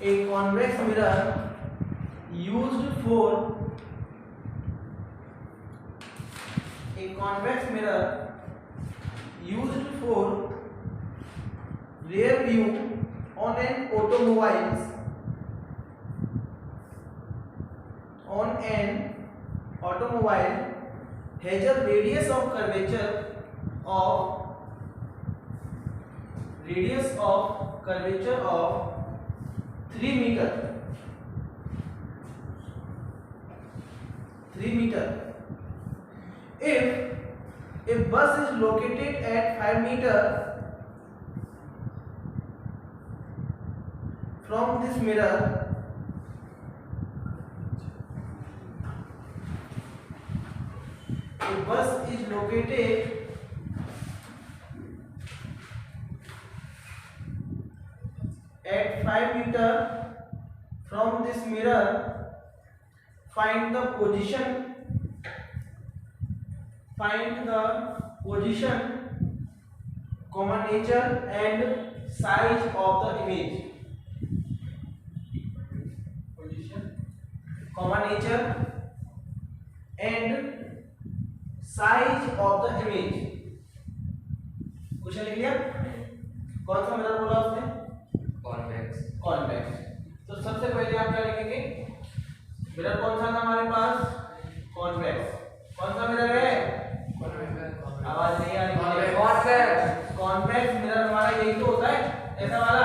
A convex mirror used for rear view on an automobile has a radius of curvature of 3 meter. If a bus is located at 5 meter from this mirror, find the position, comma nature and size of the image. Position, comma nature and size of the image. Question लिख लिया? कौन सा mirror बोला उसने? Convex. तो सबसे पहले आप क्या लिखेंगे? मिरर कौन सा था हमारे पास? कॉन्वेक्स. कौन सा मिरर है? आवाज नहीं आ रही है. कॉन्वेक्स मिरर हमारा यही तो होता है, ऐसा वाला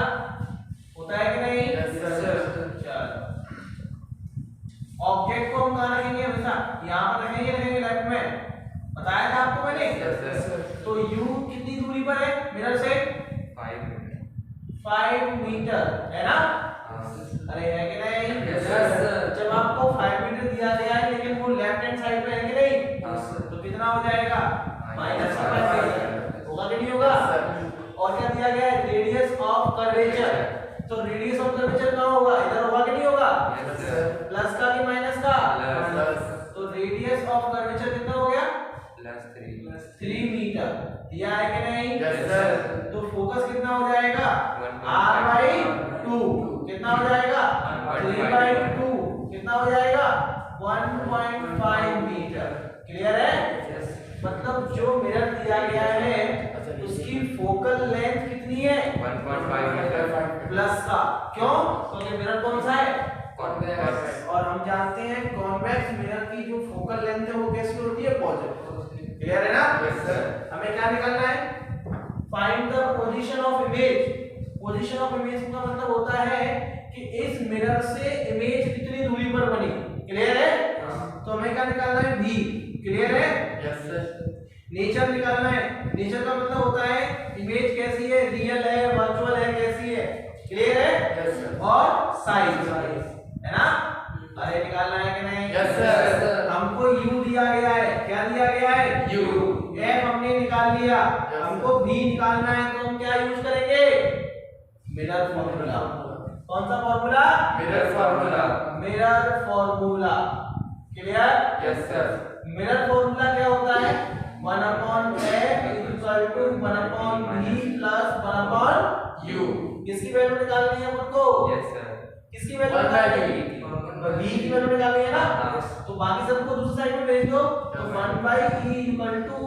होता है कि नहीं? चलो, ऑब्जेक्ट को हम कहाँ रखेंगे? हमेशा यहाँ पर रखेंगे लेफ्ट में. बताया था आपको मैंने. तो U कितनी दूरी पर है मिरर से? 5 मीटर है ना? अरे है कि नहीं? जब आपको 5 मीटर दिया गया है लेकिन वो लेफ्ट हैंड साइड पे है कि नहीं, तो कितना हो जाएगा? -5 होगा कि नहीं होगा? और क्या दिया गया है? Radius of curvature. तो रेडियस ऑफ कर्वेचर कहाँ होगा? इधर होगा कि नहीं होगा? प्लस का कि माइनस का? तो रेडियस ऑफ कर्वेचर कितना हो गया? 3 मीटर दिया है कि नहीं? तो फोकस कितना हो जाएगा? R/2. कितना हो जाएगा? 3/2. कितना हो जाएगा? 1.5 मीटर. क्लियर है? मतलब जो मिरर दिया गया है उसकी फोकल लेंथ कितनी है? 1.5 मीटर प्लस का. क्यों? क्योंकि मिरर कौन सा है? कॉन्वेक्स. और हम जानते हैं कॉन्वेक्स मिरर की जो फोकल लेंथ है वो कैसी होती है? पॉजिटिव. क्लियर है ना? हमें क्या निकालना है? Find the position of image. Position of image का मतलब होता है कि इस मिरर से इमेज कितनी दूरी पर बनी. क्लियर है? तो हमें क्या निकालना है? V. क्लियर है? नेचर निकालना है. नेचर का मतलब होता है इमेज कैसी है, रियल है, वर्चुअल है, कैसी है. क्लियर है? और साइज है ना? अरे निकालना है कि नहीं? हमको U दिया गया है. क्या दिया गया है? U. F हमने निकाल लिया. हमको V निकालना है तो हम क्या यूज करेंगे? Mirror formula. कौन सा formula? Mirror formula. Clear? Mirror formula क्या होता है? 1/f = 1/v + 1/u. किसकी वैल्यू निकालनी है हमको? किसकी वैल्यू निकालनी है? v की वैल्यू निकालनी है ना? तो बाकी सबको दूसरी साइड में भेज दो. तो 1/e =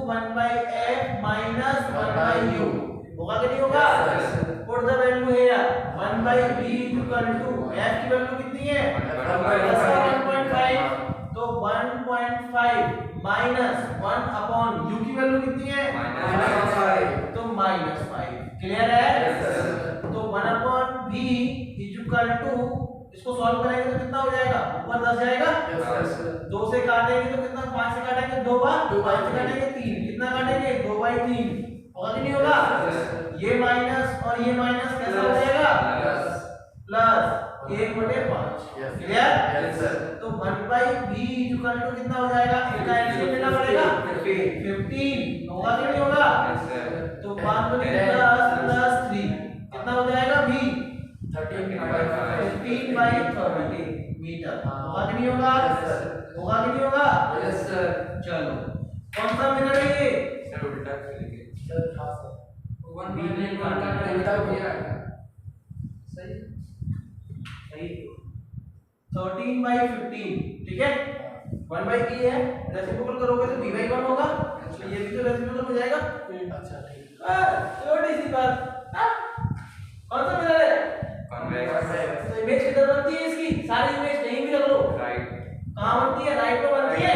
1/f - 1/u. होगा कि नहीं होगा? Put the value here. 1/v = f की वैल्यू कितनी है? 1/5. तो 1.5 माइनस 1/u की वैल्यू कितनी है? -5. तो -5. क्लियर है? तो 1/v = इसको सॉल्व करेंगे तो कितना हो जाएगा? ऊपर 10 जाएगा. 2 से काटेंगे तो कितना? 5 से काटेंगे 2 बार, 5 से काटेंगे 3. कितना काटेंगे? 2/3. होगा कि नहीं होगा? ये माइनस और ये माइनस कैसा हो जाएगा? प्लस 1/5. क्लियर? तो 1/v = कितना हो जाएगा? इनका एलसीएम लेना पड़ेगा. 15. होगा कि नहीं होगा? तो 5 + 3 कितना हो जाएगा? v 15/30 metre. होगा कि नहीं होगा? होगा कि नहीं होगा? चलो, कौन सा मिरर है ये? उल्टा लिखिए. सही. 13/15, ठीक है। 1/e है, रेसिप्रोकल करोगे तो b/1 होगा, तो ये भी तो रेसिप्रोकल हो जाएगा। अच्छा ठीक है, छोटी सी बात। कौन सा मिरर है? कॉन्वेक्स। तो इमेज किधर बनती है इसकी? सारी इमेज कहीं भी रख लो, राइट। कहां बनती है? राइट पे बनती है।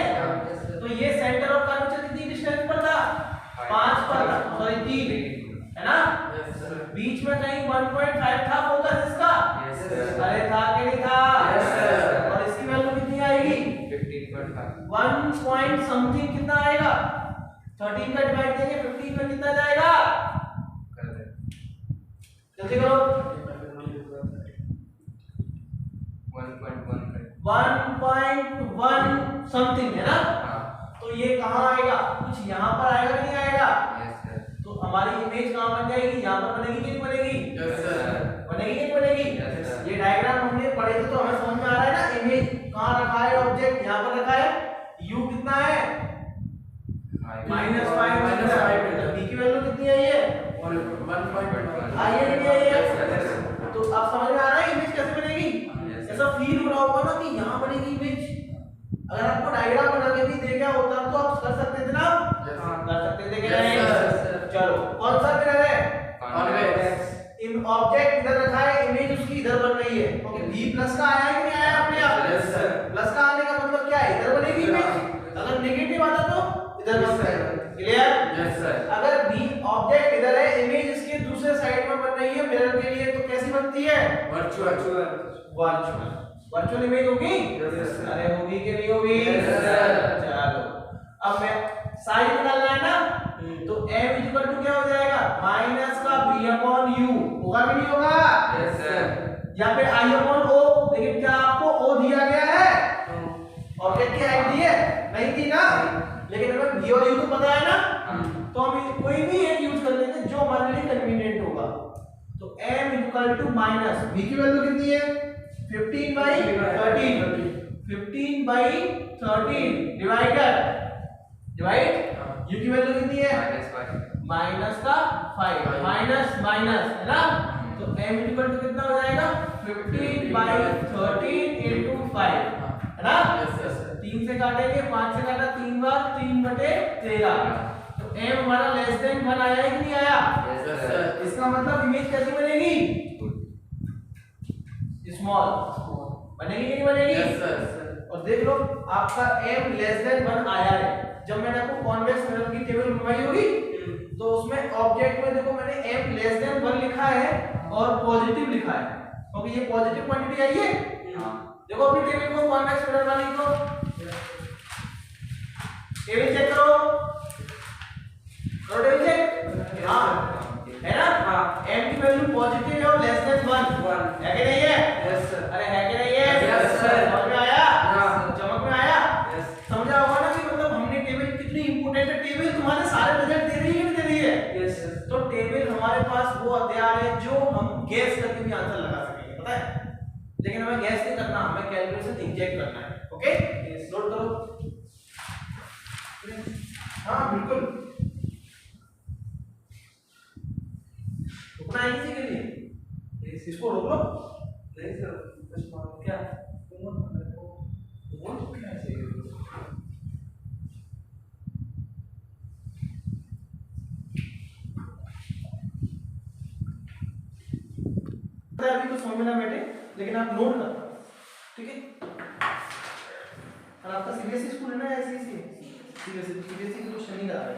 तो ये सेंटर ऑफ कर्वेचर कितनी डिस्टेंस पर था? 5 पर था, सॉरी 3, है ना? बीच में कहीं 1.5 था फोकस इसका? Yes sir. अरे था कि नहीं था? Yes sir. और इसकी वैल्यू कितनी आएगी? 15.5। 1 पॉइंट समथिंग कितना आएगा? 13 का डिवाइड देंगे 15 में कितना जाएगा? जल्दी करो। 1.1 समथिंग है ना? तो ये कहाँ आएगा? कुछ यहाँ पर आएगा कि नहीं आएगा? Yes sir. तो हमारी इमेज कहाँ बन जाएगी? यहाँ पर बनेगी कि नहीं बनेगी? Yes sir. बनेगी कि नहीं बनेगी? Yes sir. ये डायग्राम हमने पढ़े थे तो हमें समझ में आ रहा है ना, इमेज कहाँ रखा है, ऑब्जेक्ट यहाँ पर रखा है, u कितना है? -5 b की वैल्यू कितनी है? ये 1.1 आई है नहीं आई है? तो अब समझ में आ रहा है इमेज कैसे बनेगी? ऐसा फील हो रहा होगा ना कि यहाँ बनेगी इमेज। अगर आपको डायग्राम बना के भी दे गया होता तो आप कर सकते थे ना? कर सकते थे कि नहीं? चलो, कौन सा मिरर है? कॉन्वेक्स। इन ऑब्जेक्ट इधर रखा है, इमेज उसकी इधर बन रही है। ओके, b प्लस का आया है कि नहीं आया अपने आप? Yes sir. प्लस का आने का मतलब क्या है? इधर बनेगी इमेज। अगर नेगेटिव आता तो इधर बन जाएगा। क्लियर? Yes sir. अगर b ऑब्जेक्ट इधर है, इमेज इसके दूसरे साइड में बन रही है मिरर के लिए, तो कैसी बनती है? वर्चुअल इमेज होगी? Yes sir. अरे होगी कि नहीं होगी? Yes sir. चलो, अब मैं साइड निकालना है ना, तो m इक्वल टू क्या हो जाएगा? माइनस का b/u होगा कि नहीं होगा? Yes sir. या फिर i/o, लेकिन क्या आपको o दिया गया है? ऑब्जेक्ट की हाइट दी है? नहीं थी ना? लेकिन हमें v और u तो पता है ना, तो हम कोई भी एक यूज कर लेंगे जो हमारे लिए कन्वीनियंट होगा। तो m equal to minus v की वैल्यू कितनी है? 15/13, 15/13 डिवाइड u की वैल्यू कितनी है? माइनस का 5, माइनस है ना? तो m इक्वल टू कितना हो जाएगा? 15/13 into 5, है ना? 3 से काटेंगे, 5 से काटा 3 बार, 3/13। तो m हमारा लेस देन 1 आया है कि नहीं आया? Yes sir. इसका मतलब इमेज कैसी बनेगी? स्मॉल बनेगी कि नहीं बनेगी? Yes sir. और देख लो, आपका m लेस देन 1 आया है। जब मैंने आपको कॉन्वेक्स मिरर की टेबल बनवाई होगी, तो उसमें ऑब्जेक्ट में देखो मैंने m लेस देन 1 लिखा है और पॉजिटिव लिखा है, क्योंकि ये पॉजिटिव क्वांटिटी आई है। देखो अपनी टेबल को, कॉन्वेक्स मिरर वाली को टेबल चेक करो टेबल चेक। हाँ है ना? हाँ, m की वैल्यू पॉजिटिव है और लेस देन 1 है कि नहीं है? Yes sir. अरे है कि नहीं है? Yes sir. समझ में आया? चमक में आया? यस। समझा होगा ना कि मतलब हमने टेबल कितनी इंपॉर्टेंट है। टेबल तुम्हारे सारे रिजल्ट दे रही है कि नहीं दे रही है? Yes sir. तो टेबल हमारे पास वो हथियार है जो हम गैस करके भी आंसर लगा सकेंगे, पता है? लेकिन हमें गैस नहीं करना, हमें कैलकुलेशन इंजेक्ट करना है। ओके, नोट करो। हाँ बिल्कुल, रुकना है किसी के लिए? इसको रोक लो। नहीं सर, क्या अभी तो समझ में ना बैठे, लेकिन आप नोट करना, ठीक है? और आपका सीबीएसई स्कूल है ना? ऐसी सीबीएसई तो शनि का है।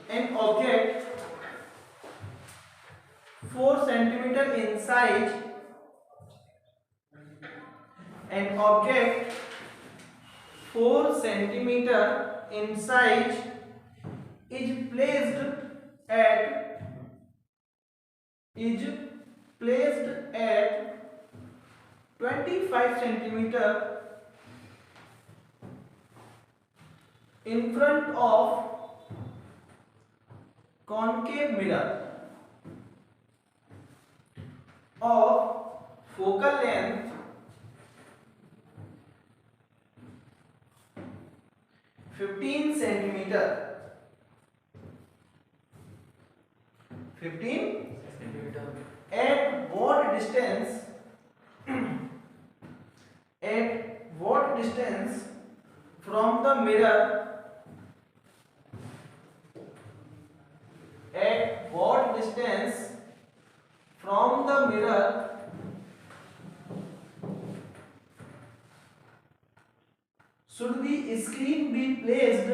An object 4 centimeter in size, an object 4 centimeter in size is placed at 25 centimeter in front of concave mirror of focal length 15 centimeter, 15 centimeter. At what distance mirror at what distance from the mirror should the screen be placed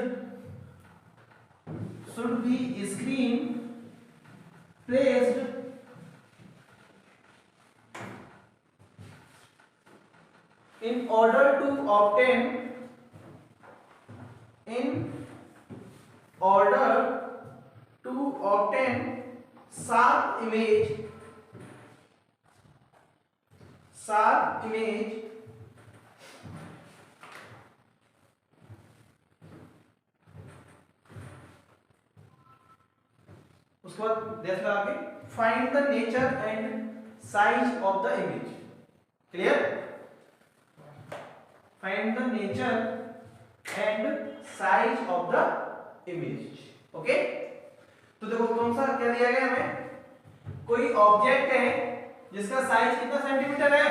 in order to obtain sharp image उसके बाद देख लो आगे find the nature and size of the image clear find the nature and size of the image okay तो देखो कौन सा क्या दिया गया हमें कोई ऑब्जेक्ट है जिसका साइज कितना सेंटीमीटर है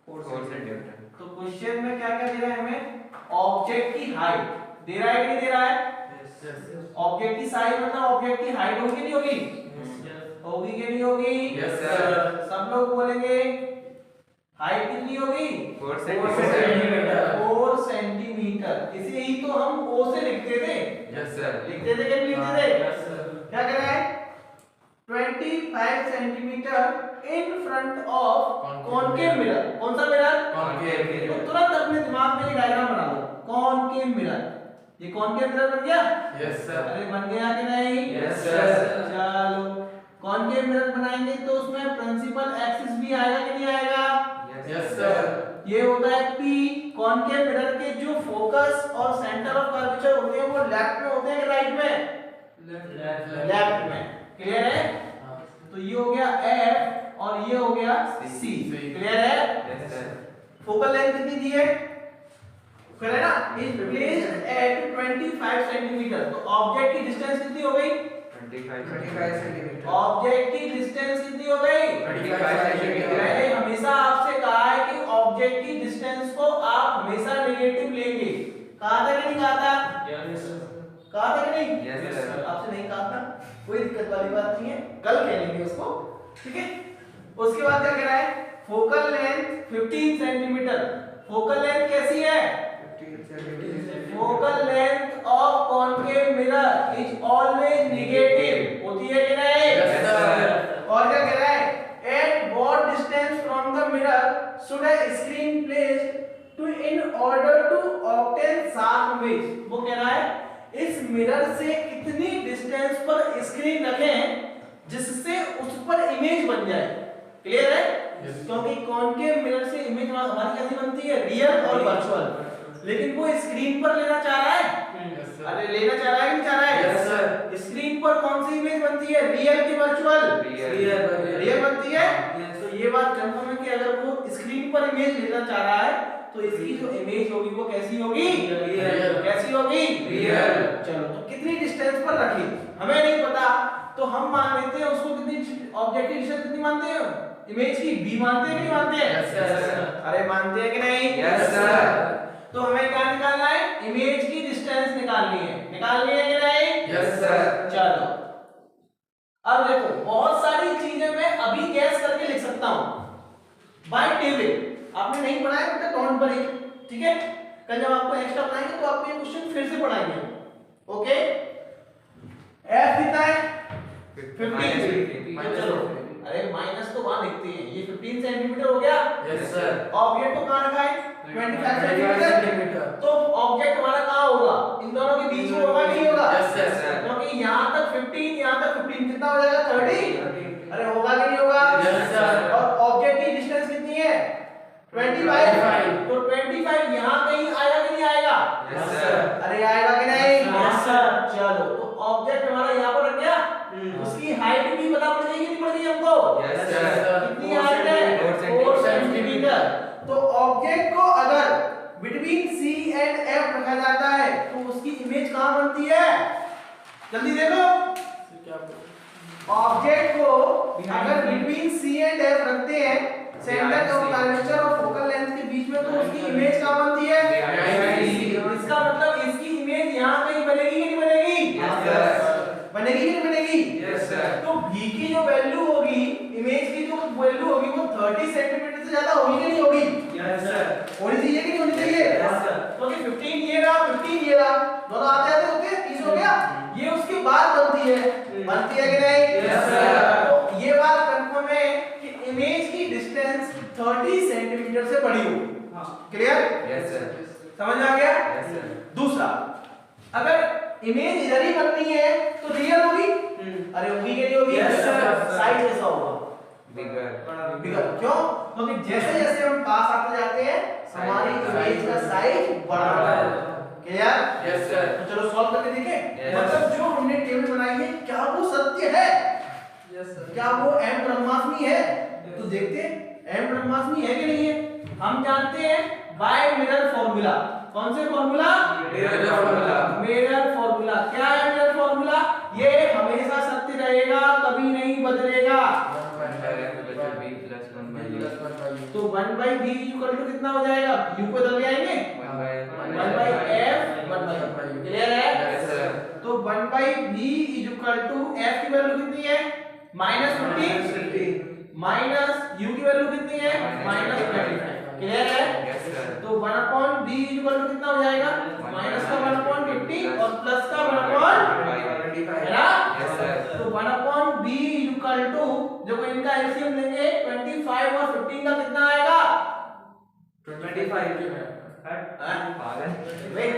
4 सेंटीमीटर तो क्वेश्चन में क्या क्या दे रहा है हमें ऑब्जेक्ट की हाइट दे रहा है कि नहीं दे रहा है ऑब्जेक्ट की साइज मतलब ऑब्जेक्ट की हाइट होगी नहीं होगी होगी कि नहीं होगी यस सर सब लोग बोलेंगे हाइट कितनी होगी 4 सेंटीमीटर 4 सेंटीमीटर इसे ही तो हम ओ से लिखते थे यस सर लिखते थे कि नहीं लिखते थे क्या कह रहा है 25 centimetre in front of concave mirror कौन सा मिरर कॉनकेव तो मिरर तुरंत अपने दिमाग में एक डायग्राम बना लो कॉनकेव मिरर ये कॉनकेव मिरर बन गया यस सर अरे बन गया कि नहीं यस सर चलो कॉनकेव मिरर बनाएंगे तो उसमें प्रिंसिपल एक्सिस भी आएगा कि नहीं आएगा यस सर ये होता है P कॉनकेव मिरर के जो फोकस और सेंटर ऑफ कर्वेचर होते हैं वो लेफ्ट में होते हैं कि राइट में लेफ्ट में क्लियर है तो ये हो गया F और ये हो गया C क्लियर है यस सर फोकल लेंथ कितनी दी है क्लियर है ना इज प्लेस्ड एट 25 सेंटीमीटर तो ऑब्जेक्ट की डिस्टेंस कितनी हो गई 25 सेंटीमीटर ऑब्जेक्ट की डिस्टेंस कितनी हो गई 25 सेंटीमीटर मैंने हमेशा आपसे कहा है कि ऑब्जेक्ट की डिस्टेंस को आप हमेशा नेगेटिव लेंगे कहा था कि नहीं कहा था कहा था कि नहीं यस सर आपसे नहीं कहा था कोई दिक्कत वाली बात नहीं है कल कह लेंगे उसको ठीक है उसके बाद क्या कह रहा है focal length 15 centimetre focal length कैसी है focal length of concave mirror is always negative होती है कि नहीं यस सर और क्या कह रहा है at what distance from the mirror should a screen placed to in order to obtain sharp image वो कह रहा है इस मिरर से कितनी डिस्टेंस पर स्क्रीन रखें जिससे उस पर इमेज बन जाए क्लियर है क्योंकि कॉनकेव मिरर से इमेज हमारी कैसी बनती है रियल और वर्चुअल लेकिन वो स्क्रीन पर लेना चाह रहा है अरे लेना चाह रहा है कि नहीं चाह रहा है यस सर स्क्रीन पर कौन सी इमेज बनती है रियल की वर्चुअल रियल बनती है तो ये बात कंफर्म है कि अगर वो स्क्रीन पर इमेज लेना चाह रहा है तो इसकी जो इमेज होगी वो कैसी होगी कैसी होगी रियल चलो तो कितनी डिस्टेंस पर रखी हमें नहीं पता तो हम मान लेते हैं उसको कितनी ऑब्जेक्ट की डिस्टेंस कितनी मानते हैं इमेज की b मानते हैं कि नहीं मानते हैं यस सर अरे मानते हैं कि नहीं यस सर तो हमें क्या निकालना है इमेज की डिस्टेंस निकालनी है कि नहीं यस सर चलो अब देखो बहुत सारी चीजें मैं अभी गैस करके लिख सकता हूं बाय टेबल आपने नहीं पढ़ा है बेटा डोंट वरी ठीक है कल जब आपको एक्स्ट्रा पढ़ाएंगे तो आपको ये क्वेश्चन फिर से पढ़ाएंगे ओके f कितना है 15 चलो अरे माइनस तो वहां लिखते हैं ये 15 सेंटीमीटर हो गया यस सर ऑब्जेक्ट को कहां रखा है 25 सेंटीमीटर तो ऑब्जेक्ट हमारा कहां होगा इन दोनों के बीच में होगा नहीं होगा यस सर क्योंकि यहां तक 15 यहां तक 15 कितना हो जाएगा 30 अरे होगा कि नहीं होगा यस सर और ऑब्जेक्ट की डिस्टेंस कितनी है 25 तो 25 यहां कहीं आएगा कि नहीं आएगा यस सर अरे आएगा कि नहीं यस सर चलो तो ऑब्जेक्ट हमारा यहां पर रख गया उसकी हाइट भी पता पड़ जाएगी नहीं पड़ेगी हमको यस सर कितनी हाइट है 4 सेंटीमीटर तो ऑब्जेक्ट को अगर बिटवीन C एंड F रखा जाता है तो उसकी इमेज कहां बनती है जल्दी देखो ऑब्जेक्ट को अगर बिटवीन C एंड F रखते हैं सेंटर ऑफ कर्वेचर और फोकल लेंथ के बीच में तो उसकी इमेज कहां बनती है इसका मतलब इस 30 सेंटीमीटर से ज्यादा होगी कि नहीं होगी? Yes sir. होनी चाहिए कि नहीं होनी चाहिए? Yes sir. क्योंकि 15 ये रहा 15 ये रहा, दोनों आते आते होते हैं 30 हो गया, ये उसके बाद बनती है कि नहीं? Yes sir. तो ये बात कंफर्म है कि इमेज की डिस्टेंस 30 सेंटीमीटर से बड़ी होगी। क्लियर? Yes sir. समझ में आ गया? Yes sir. दूसरा, अगर इमेज इधर ही बननी है तो रियल होगी? अरे होगी कि नहीं होगी? Yes, sir. साइज कैसा होगा? बिगर। बिगर। क्यों? क्योंकि जैसे जैसे हम पास आते जाते हैं हमारी इमेज का साइज बढ़ता है। क्लियर? Yes sir. तो चलो सॉल्व करके देखें। Yes. मतलब जो हमने टेबल बनाई है क्या वो सत्य है? Yes sir. क्या वो m ब्रह्मास्मि है? तो देखते हैं m ब्रह्मास्मि है कि नहीं है। हम जानते हैं बाय मिरर फॉर्मूला। कौन से formula? Mirror formula. Mirror formula. क्या है मिरर फॉर्मूला? ये हमेशा सत्य रहेगा, कभी नहीं बदलेगा। तो 1/b इक्वल टू कितना हो जाएगा? u को बदल जाएंगे 1/f 1/u। क्लियर है? Yes sir. तो 1/b इक्वल टू f की वैल्यू कितनी है? -15 माइनस u की वैल्यू कितनी है? -25। क्लियर है? Yes sir. तो 1/b इक्वल टू कितना हो जाएगा? माइनस का 1/50 और प्लस का 1/25 है ना? Yes sir. तो 1/b इक्वल टू जो को इनका एलसीएम लेंगे 25 और 15 का कितना आएगा? 25 वेट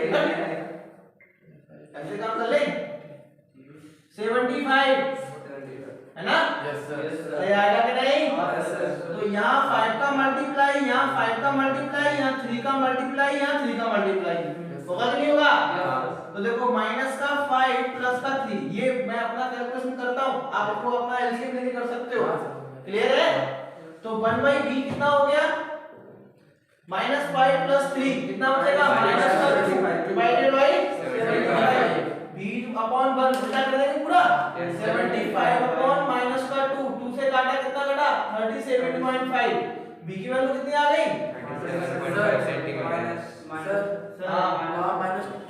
ऐसे काम कर ले 75 है ना? Yes sir. सही आएगा कि नहीं? Yes sir. तो यहाँ 5 का मल्टीप्लाई, यहाँ 5 का मल्टीप्लाई, यहाँ 3 का मल्टीप्लाई, यहाँ 3 का मल्टीप्लाई होगा कि नहीं होगा? तो देखो माइनस का 5 प्लस का 3, ये मैं अपना कैलकुलेशन करता हूँ, आप अपको अपना एलसीएम लेके कर सकते हो। क्लियर है? तो 1/b कितना हो गया? -5 प्लस 3 कितना बचेगा? -2 डिवाइडेड बाय 75 b अपॉन 1 उल्टा कर देंगे पूरा 75 अपॉन माइनस का 2 2 से काटा कितना कटा? 37.5। b की वैल्यू कितनी आ गई?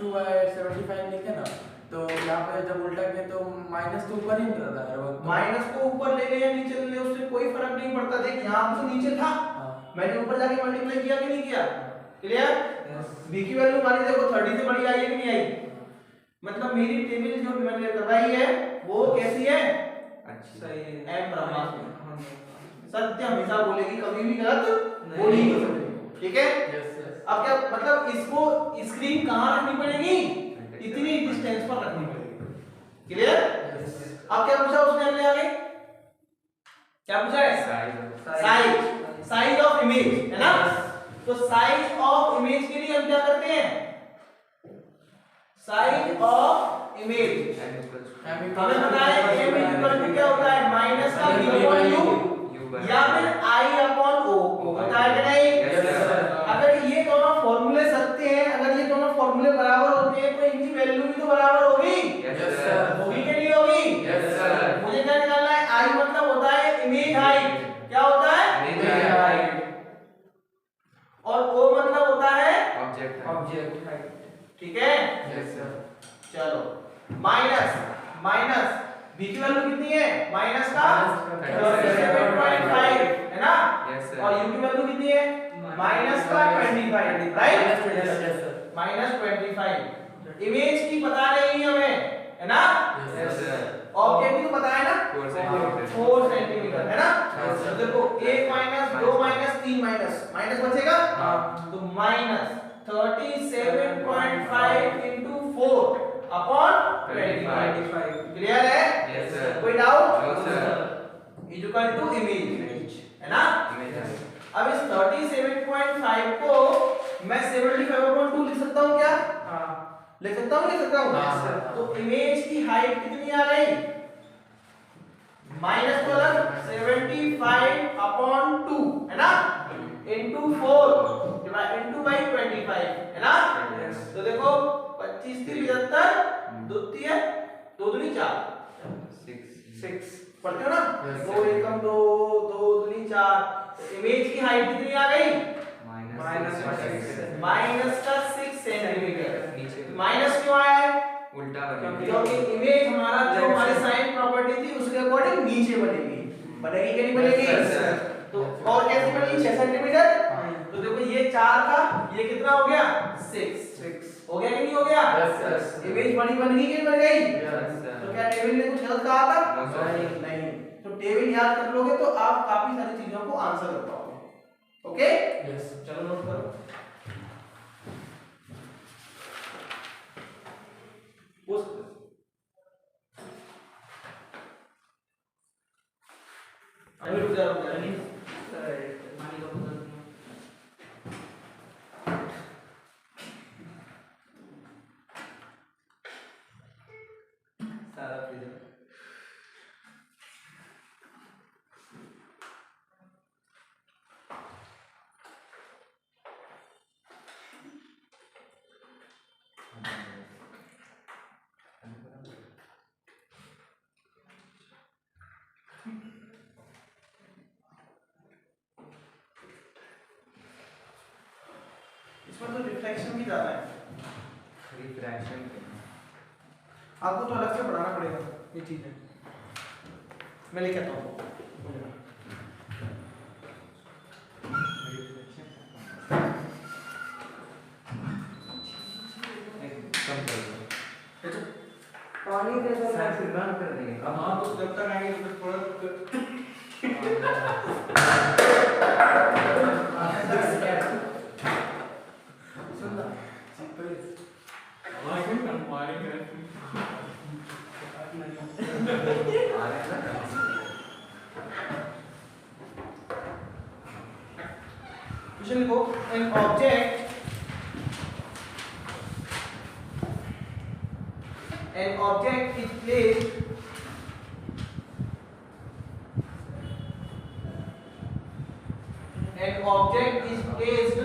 -2/75 लिखे ना, तो यहाँ पे जब उल्टा किया तो माइनस तो ऊपर ही निकल रहा है वो। माइनस को ऊपर ले ले या नीचे ले ले उससे कोई फर्क नहीं पड़ता। देख यहाँ तो नीचे था, मैंने ऊपर जाके मल्टीप्लाई किया कि नहीं किया? क्लियर? b की वैल्यू हमारी देखो 30 से बड़ी आई है कि नहीं आई? मतलब मेरी टेबल जो मैंने करवाई है वो कैसी है? सही है। m ब्रह्मास्मि। सत्य हमेशा बोलेगी, कभी भी गलत बोली नहीं सकती। ठीक है? अब क्या मतलब इसको स्क्रीन कहाँ रखनी पड़ेगी? इतनी डिस्टेंस पर रखनी पड़ेगी। क्लियर? अब क्या पूछा उसने अगले आगे? क्या पूछा है? साइज ऑफ इमेज है ना? तो साइज ऑफ इमेज के लिए हम क्या करते हैं? साइज ऑफ इमेज हमें पता है m इक्वल टू क्या होता है? माइनस का v अपॉन u या फिर i अपॉन o होता है कि नहीं? अगर ये दोनों फॉर्मूले सत्य हैं, अगर ये दोनों फॉर्मूले बराबर होते हैं तो इनकी वैल्यू भी तो बराबर होगी। होगी कि नहीं होगी? मुझे क्या निकालना है? i मतलब होता है इमेज हाइट। क्या होता है? और o मतलब होता है ऑब्जेक्ट हाइट। ठीक है? चलो माइनस b की वैल्यू कितनी है? माइनस का 37.5 है ना? और u की वैल्यू कितनी है? माइनस का 25 राइट? -25। इमेज की पता नहीं हमें है ना? ऑब्जेक्ट की तो पता है ना? 4 सेंटीमीटर है ना? तो देखो 1 माइनस 2 माइनस 3 माइनस बचेगा तो -37.5 into 4 अपॉन 25। क्लियर है? कोई डाउट? इक्वल टू इमेज है ना? अब इस 37.5 को मैं 75/2 लिख सकता हूँ क्या? लिख सकता हूँ? लिख सकता हूँ। तो इमेज की हाइट कितनी आ गई? माइनस वाला 75/2 है ना? into 4 into by 25 है ना? तो देखो 25 3 75 2 3 2 दूनी 4 6 पढ़ते हो ना? 2 एकम 2 2 दूनी 4। तो इमेज की हाइट कितनी आ गई? माइनस का 6 सेंटीमीटर। माइनस क्यों आया है? उल्टा क्योंकि इमेज हमारा जो हमारी साइन प्रॉपर्टी थी उसके अकॉर्डिंग नीचे बनेगी कि नहीं बनेगी? तो और सेंटीमीटर। तो देखो ये 4 था, ये कितना हो गया 6 हो गया कि नहीं हो गया? यस इमेज बड़ी बन गई कि बन गई? यस तो क्या टेबल ने कुछ गलत कहा था? नहीं। तो टेबल याद कर लोगे तो आप काफी सारी चीजों को आंसर कर पाओगे। ओके यस चलो नोट करो। उस अभी रुक जा नहीं मानी का बदल सारा प्लीज इसमें तो रिफ्लेक्शन भी ज्यादा है। रिफ्रैक्शन आपको तो अलग से पढ़ाना पड़ेगा ये चीजें। मैं लेके आता हूँ। कम कर दो पानी दे दो सर फिर बंद कर देंगे अब हाँ तो जब तक आएंगे तो थोड़ा क्वेश्चन लिखो an object is placed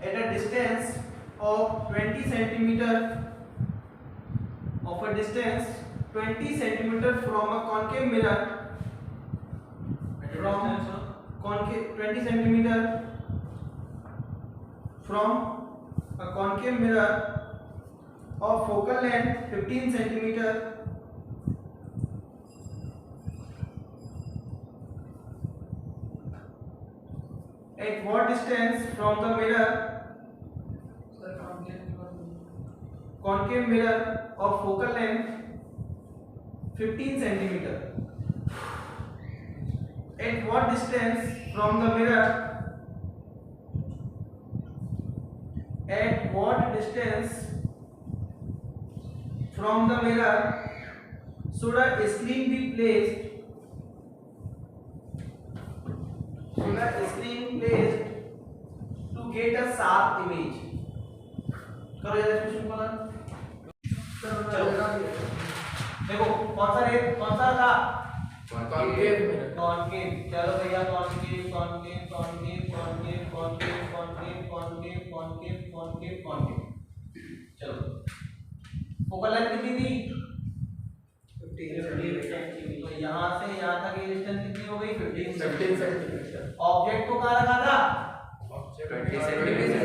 at a distance of 20 centimeter from a concave mirror, from concave 20 centimeter from a concave mirror of focal length 15 centimeter at what distance from the mirror, concave mirror of focal length 15 centimeter, at what distance from the mirror, at what distance from the mirror should a screen be placed, to get a sharp image? करो यार question को ना। चलो देखो कौन सा था? Concave concave. चलो भैया कॉन्केव। चलो फोकल लेंथ कितनी थी? 15 तो यहाँ से यहाँ तक की डिस्टेंस कितनी हो गई? 15 सेंटीमीटर। ऑब्जेक्ट को कहाँ रखा था? 20 सेंटीमीटर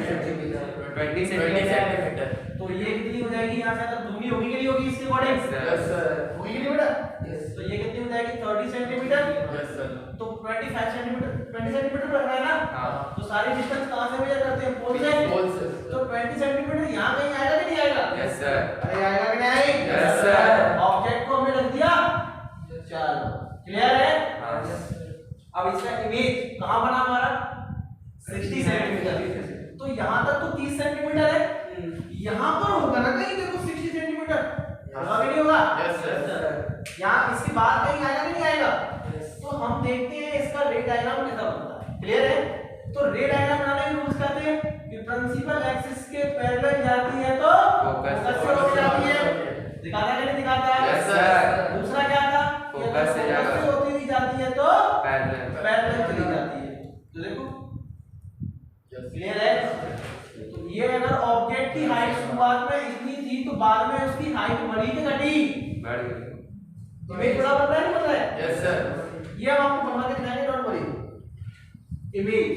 तो ये कितनी हो जाएगी? यहाँ से तक दूरी होगी कि नहीं होगी इसके अकॉर्डिंग? यस सर होगी कि नहीं बेटा? यस तो ये कितनी हो जाएगी? 30 सेंटीमीटर। यस सर तो 25 सेंटीमीटर 20 सेंटीमीटर रखना है ना? हाँ तो सारी डिस्टेंस कहाँ से मेजर करते हैं? पोल से। बोल सर तो 20 सेंटीमीटर यहाँ कहीं आएगा कि नहीं आएगा? यस सर अरे आएगा कि नहीं आएगा? यस सर ऑब्जेक्ट को हमने रख दिया। चलो क्लियर है? हाँ अब इसका इमेज कहाँ बना हमारा? 60 सेंटीमीटर। तो यहाँ तक तो 30 सेंटीमीटर है, यहाँ पर होगा ना कहीं देखो 60 सेंटीमीटर होगा कि नहीं होगा? यस सर यहाँ इसके बाद कहीं आएगा कि नहीं आएगा? तो हम देखते हैं इसका रे डायग्राम कैसा बनता है। क्लियर है? तो रे डायग्राम बनाने के रूल्स कहते हैं कि प्रिंसिपल एक्सिस के पैरेलल जाती है तो फोकस से हो जाती है। दिखाता है कि नहीं दिखाता? यस सर दूसरा क्या था? फोकस से जाएगा। होती हुई जाती है तो पैरेलल पैरेलल चली जाती है। तो देखो क्लियर है? तो ये अगर ऑब्जेक्ट की हाइट शुरुआत में इतनी थी तो बाद में उसकी हाइट बढ़ी कि घटी? बढ़ गई इमेज बड़ा बन रहा है नहीं बन रहा है? यस सर ये हम आपको बनवा के दिखाएंगे, डोंट वरी। इमेज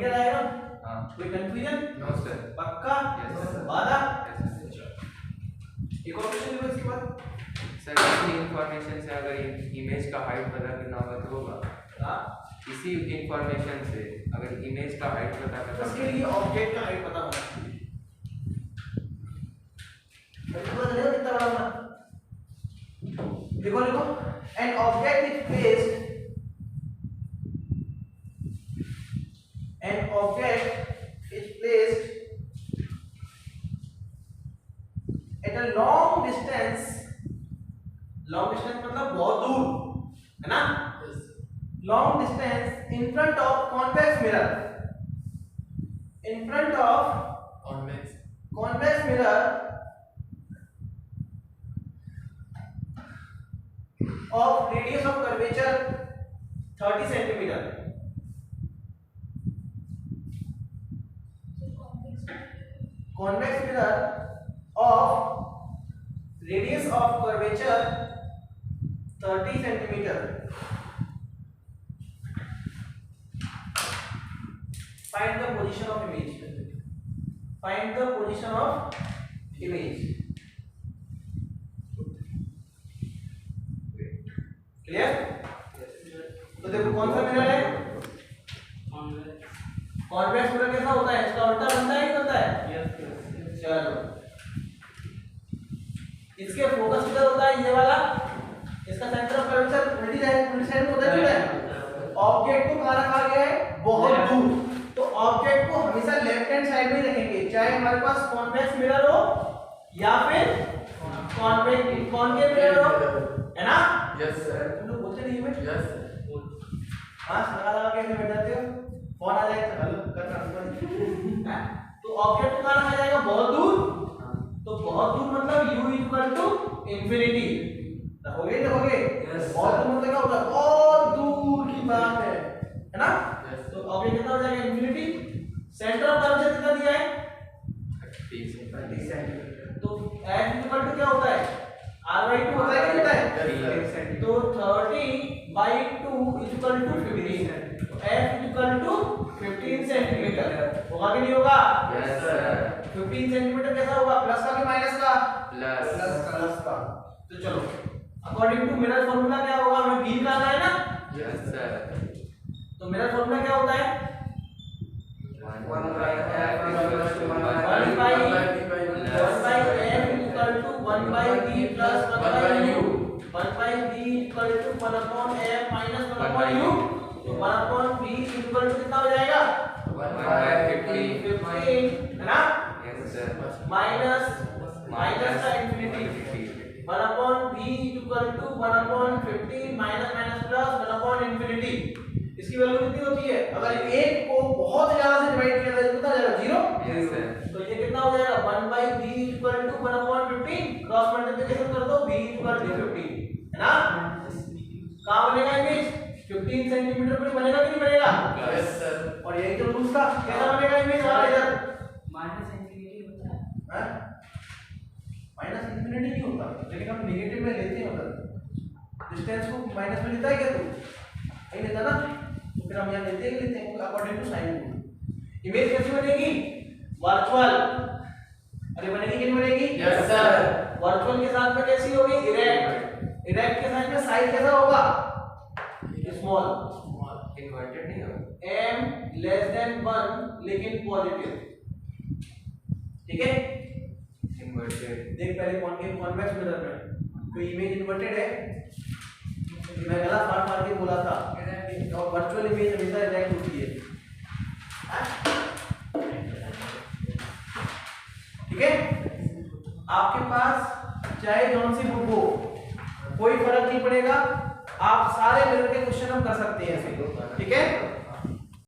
क्लियर आएगा? हाँ कोई कंफ्यूजन? नो सर पक्का? Yes, sir. वादा? यस एक और क्वेश्चन लो इसके बाद। सर इसी इंफॉर्मेशन से अगर इमेज का हाइट पता करना होगा तो होगा हाँ, इसी इंफॉर्मेशन से अगर इमेज का हाइट पता करना उसके लिए ऑब्जेक्ट का हाइट पता होना चाहिए। पता चलेगा कितना बड़ा होना। देखो लिखो, an object is placed at a long distance मतलब बहुत दूर, है ना? Long distance in front of convex mirror, in front of convex mirror of radius of curvature 30 centimeter. Convex mirror of radius of curvature 30 centimeter. Find the position of image. Find the position of image. Clear? तो देखो कौन सा mirror है? Convex mirror कैसा होता है? इसका उल्टा बनता है कि बनता है? चलो, इसके फोकस किधर होता है? ये वाला, इसका सेंटर ऑफ कर्वेचर उल्टी साइड में होता है। ऑब्जेक्ट को कहाँ रखा गया है? बहुत दूर। तो ऑब्जेक्ट को हमेशा लेफ्ट हैंड साइड में रखेंगे, चाहे हमारे पास कॉन्वेक्स मिरर हो या फिर कॉनकेव मिरर हो, है ना? Yes sir. तुम लोग बोलते नहीं है? यस हाँ, लगा के बैठ जाते हो, फोन आ जाएगा, हेलो करना। तो ऑब्जेक्ट को कहाँ रखा जाएगा? बहुत दूर। तो बहुत दूर मतलब u इक्वल टू इंफिनिटी। रखोगे रखोगे? बहुत दूर मतलब क्या होगा? बहुत दूर की बात है ना? तो ऑब्जेक्ट कितना हो जाएगा? इंफिनिटी। सेंटर ऑफ कर्वेचर कितना दिया है? 30 सेंटीमीटर। तो f इक्वल टू क्या होता है? r/2 होता है कि होता है? तो 30/2 इक्वल टू 15। तो f इक्वल टू 15 सेंटीमीटर होगा कि नहीं होगा? Yes sir. 15 सेंटीमीटर कैसा होगा? प्लस का कि माइनस का? प्लस का। तो चलो, अकॉर्डिंग टू मिरर फॉर्मूला क्या होगा? हमें b निकालना है ना? Yes sir. तो मिरर फॉर्मूला क्या होता है? 1 by f equals to 1 1 by by f equal to 1 by b plus 1 by u। 1 by b equal to 1 upon f minus 1 upon u। तो 1 upon b equal to कितना हो जाएगा? 1 by 15 है ना? Yes sir. माइनस का infinity. 1 upon b equal to 1 upon 15 minus plus 1 upon infinity. इसकी value कितनी होती है? अगर एक को बहुत ज्यादा से डिवाइड किया जाए तो कितना आ जाएगा? 0। Yes sir. तो ये कितना हो जाएगा? 1 by b equal to 1 upon 15, cross multiplication कर दो, b equal to 15, है ना? कहाँ बनेगा इमेज? 15 सेंटीमीटर पर बनेगा कि नहीं बनेगा? Yes sir. और यही तो दूसरा कैसा बनेगा इमेज हमारा इधर? माइनस इंफिनिटी होता है। हैं? माइनस इंफिनिटी नहीं होता, लेकिन हम नेगेटिव में लेते हैं उधर। डिस्टेंस को माइनस में लेता है क्या तू? नहीं लेता ना? तो फिर हम यहाँ लेते हैं according to sign rule. Image कैसी बनेगी? वर्चुअल। अरे बनेगी कि नहीं बनेगी? Yes sir. वर्चुअल के साथ में कैसी होगी? इरेक्ट। इरेक्ट के साथ में साइज कैसा होगा? स्मॉल। इन्वर्टेड नहीं होगा। m लेस देन 1 लेकिन पॉजिटिव। ठीक है? इन्वर्टेड। देख पहले कॉन्वेक्स मिरर में कोई इमेज इन्वर्टेड है? मैं गलत मार के बोला था। और वर्चुअल इमेज हमेशा इरेक्ट होती है। ठीक है? आपके पास चाहे कौन सी बुक हो, कोई फर्क नहीं पड़ेगा, आप सारे मिरर के क्वेश्चन हम कर सकते हैं ऐसे। ठीक है?